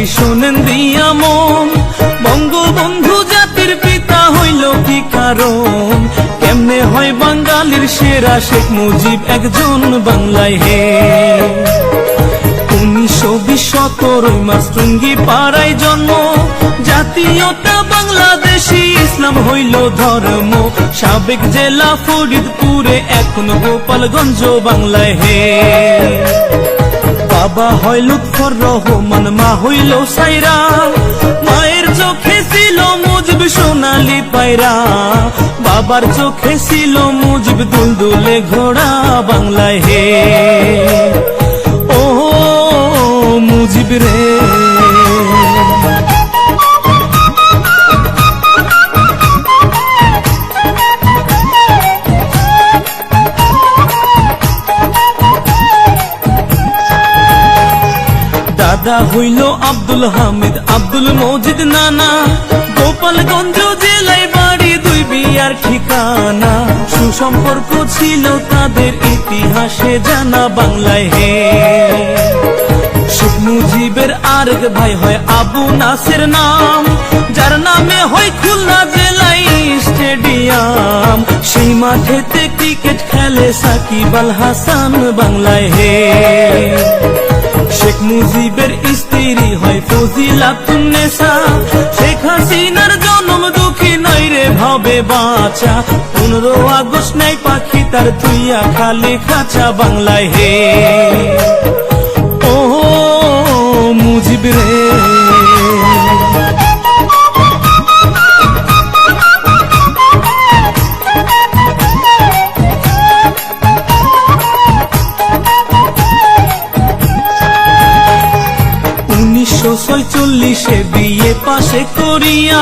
বাঙালি শোনেন দিয়া মন, বঙ্গবন্ধু জাতির পিতা হইল কি কারণ? কেমনে হয় বাঙালির সেরা শেখ মুজিব একজন বাংলায় হে? 1920 17 মার্চ টুঙ্গি পাড়ায় জন্ম, জাতীয়তা বাংলাদেশি, ইসলাম হইল ধর্ম। সাবেক জেলা ফরিদপুরে, এখন গোপালগঞ্জ বাংলায় হে। বাবা হয় লুৎফর রহমান, মা হইল সাইরা, মায়ের চোখে ছিল মুজিব সোনালি পায়রা, বাবার চোখে ছিল মুজিব দুলদুলে ঘোড়া বাংলায় হে। ও মুজিব রে, দাদা হইল আব্দুল হামিদ, আব্দুল মজিদ নানা, গোপালগঞ্জ জেলায় বাড়ি, দুই বিয়ার ঠিকানা। সুসম্পর্ক ছিল তাদের, ইতিহাসে জানা বাংলায় হে। শেখ মুজিবের আরেক ভাই হয় আবু নাসের নাম, যার নামে হয় খুলনা জেলায় স্টেডিয়াম। সেই মাঠেতে ক্রিকেট খেলে সাকিব আল হাসান বাংলায় হে। শেখ মুজিবের স্ত্রী হয় ফজিলাতুন্নেসা, শেখ হাসিনার জন্ম দুঃখী নয় রে ভাবে বাঁচা। 15 আগস্ট নাই পাখি তার তুইয়া খালি খাঁচা বাংলায় হে। ও মুজিব রে, 1946 বিয়ে পাশে করিয়া,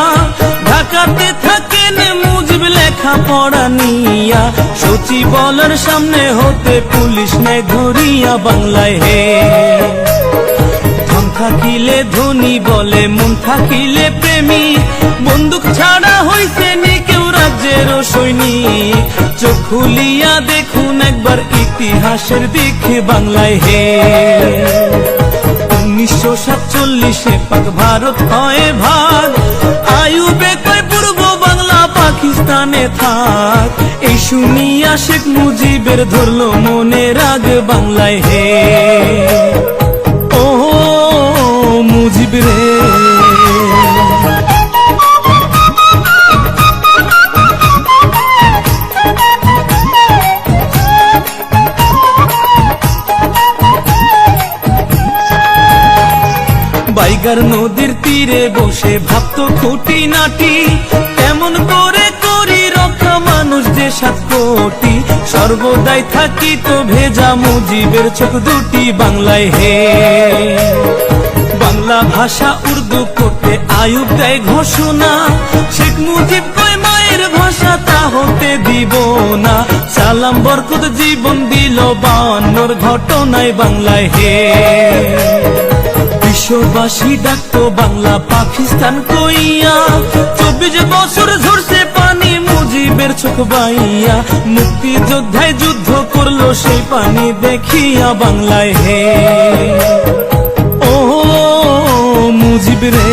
ঢাকাতে থাকেন মুজিব লেখা পড়া নিয়া। সচিবালয়ের সামনে হতে পুলিশ নেয় ধরিয়া বাংলায় হে। ধন থাকিলে ধনী বলে, মন থাকিলে প্রেমী, বন্দুক ছাড়া হইছে নি কেউ রাজ্যের সৈনিক। চোখ খুলিয়া দেখুন একবার ইতিহাসের দিকে বাংলায় হে। 1947 পাক ভারত হয় ভাগ, আইয়ুবে কয় পূর্ব বাংলা পাকিস্তানে থাক। এই শুনিয়া শেখ মুজিবের ধরল মনে রাগ বাংলায় হে। ও মুজিব রে, বাইগার নদীর তীরে বসে ভাবতো খুঁটি নাটি, কেমন করে করি রক্ষা মানুষ যে 7 কোটি। সর্বদাই থাকিত ভেজা মুজিবের চোখ দুটি বাংলায় হে। বাংলা ভাষা উর্দু করতে আইয়ুব দেয় ঘোষণা, শেখ মুজিব কয় মায়ের ভাষা তা হতে দিব না। সালাম বরকত জীবন দিল 52 ঘটনায় বাংলায় হে। বিশ্ববাসী ডাকতো বাংলা পাকিস্তান কইয়া, 24 বছর ঝরছে পানি মুজিবের চোখ বাইয়া। মুক্তিযোদ্ধায় যুদ্ধ করলো সেই পানি দেখিয়া বাংলায় হে। ও মুজিব রে,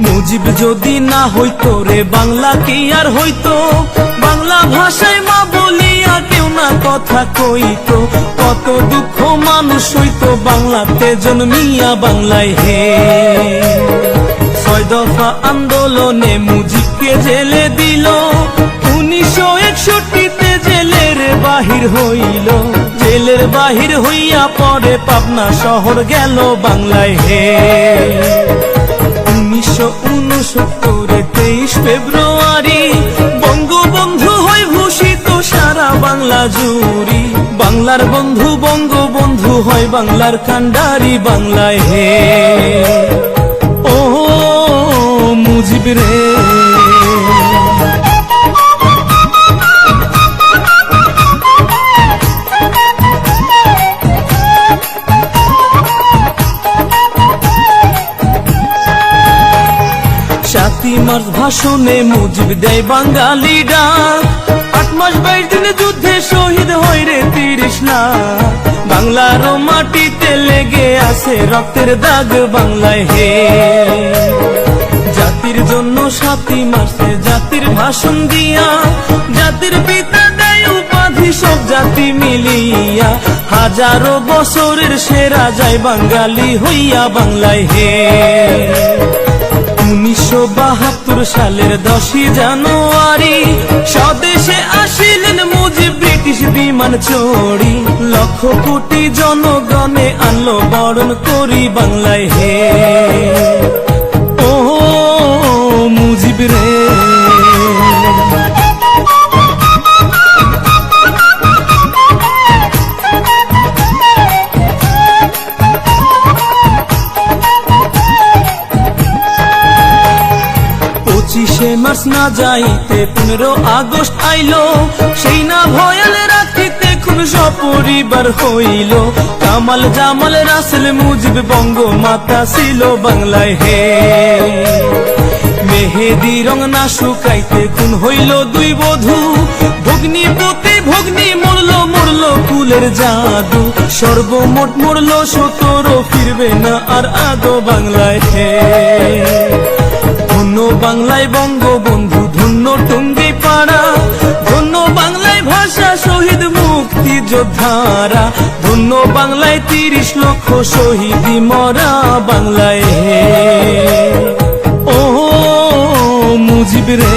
মুজিব যদি না হইতো রে বাংলা কি আর হইতো? বাংলা ভাষায় মা বলিয়া কেউ না কথা কইতো। কত দুঃখ মানুষ হইতো বাংলাতে জন্মিয়া বাংলায় হে। 6 দফা আন্দোলনে মুজিবকে জেলে দিল, 1961 জেলের বাহির হইল। জেলের বাহির হইয়া পরে পাবনা শহর গেল বাংলায় হে। 1969 23 ফেব্রুয়ারি বঙ্গবন্ধু হয় ভূষিত সারা বাংলা জুড়ি। বাংলার বন্ধু বঙ্গবন্ধু হয় বাংলার কান্ডারি বাংলায় হে। ও মুজিব রে, ভাষণে মুজিব দেয় বাঙালি ডাক, 8 মাস 22 দিনে যুদ্ধে শহীদ হয় রে 30 লাখ। বাংলার মাটিতে লেগে আছে রক্তের দাগ বাংলায় হে। জাতির জন্য 7ই মার্চে জাতির ভাষণ দিয়া, জাতির পিতা দেয় উপাধি সব জাতি মিলিয়া, হাজারো বছরের সেরা যায় বাঙালি হইয়া বাংলায় হে। 1972 সালের 10ই জানুয়ারি স্বদেশে আসিলেন মুজিব ব্রিটিশ বিমান চড়ি, লক্ষ কোটি জনগণে আনলো বরণ করি বাংলায় হে। ও মুজিব রে, মার্চ না যাইতে 15 আগস্ট আইলো, সেই না ভয়াল রাখিতে খুব সপরিবার হইল। কামাল জামাল রাসেল মুজিব বঙ্গমাতা ছিল বাংলায় হে। মেহেদি রং না শুকাইতে খুন হইল 2 বধূ, ভগ্নিপতি ভগ্নি মরলো মরলো কুলের জাদু, সর্বমোট মরলো 17, ফিরবে না আর আদো বাংলায় হে। ধন্য বাংলায় বঙ্গবন্ধু, ধন্য টুঙ্গি পাড়া, ধন্য বাংলায় ভাষা শহীদ মুক্তি যোদ্ধারা, ধন্য বাংলায় 30 লক্ষ শহীদি মরা বাংলায় হে। ও মুজিব রে,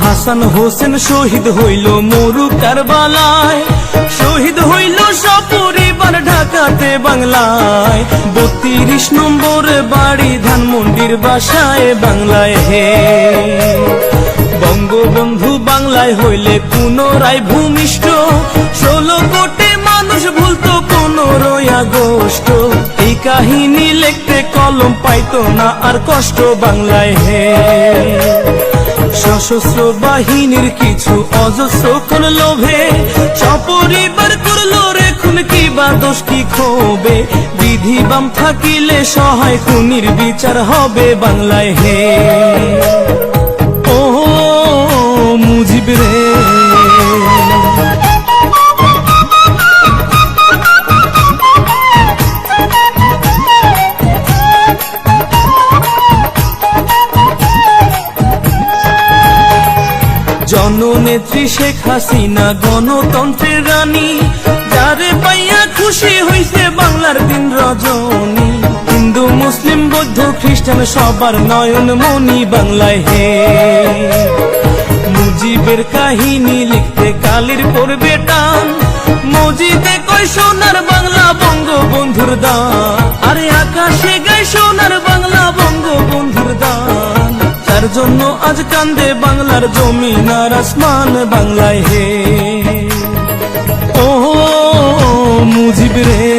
হাসান হোসেন শহীদ হইল মরু কারবালায়, শহীদ হইল সপরিবার ঢাকাতে বাংলায়। 32 নম্বর বাড়ি ধানমন্ডির বাসায় বাংলায় হে। বঙ্গবন্ধু বাংলায় হইলে পুনরায় ভূমিষ্ঠ, 16 কোটি মানুষ ভুলতো 15 আগস্ট। এই কাহিনী লিখতে কলম পাইতো না আর কষ্ট বাংলায় হে। সশস্ত্র বাহিনীর কিছু অজস্র কোন লোভে, সপরিবার করলো রে খুন, কি বা দোষ কি ক্ষোভে। বিধি বাম থাকিলে সহায় খুনির বিচার হবে বাংলায় হে। ও মুজিব রে, জননেত্রী শেখ হাসিনা গণতন্ত্রের রানী, যারে পাইয়া খুশি হইছে বাংলার দিন রজনী। হিন্দু মুসলিম বৌদ্ধ খ্রিস্টান সবার নয়ন মনি বাংলায় হে। মুজিবের কাহিনী লিখতে কালির পড়বে টান, মসজিদে কয় সোনার বাংলা বঙ্গবন্ধুর দান, আরে আকাশে গায় সোনার বাংলা বঙ্গবন্ধুর দান। তার জন্য আজ কান্দে বাংলার জমিন আর আসমান বাংলায় হে। ও মুজিব রে।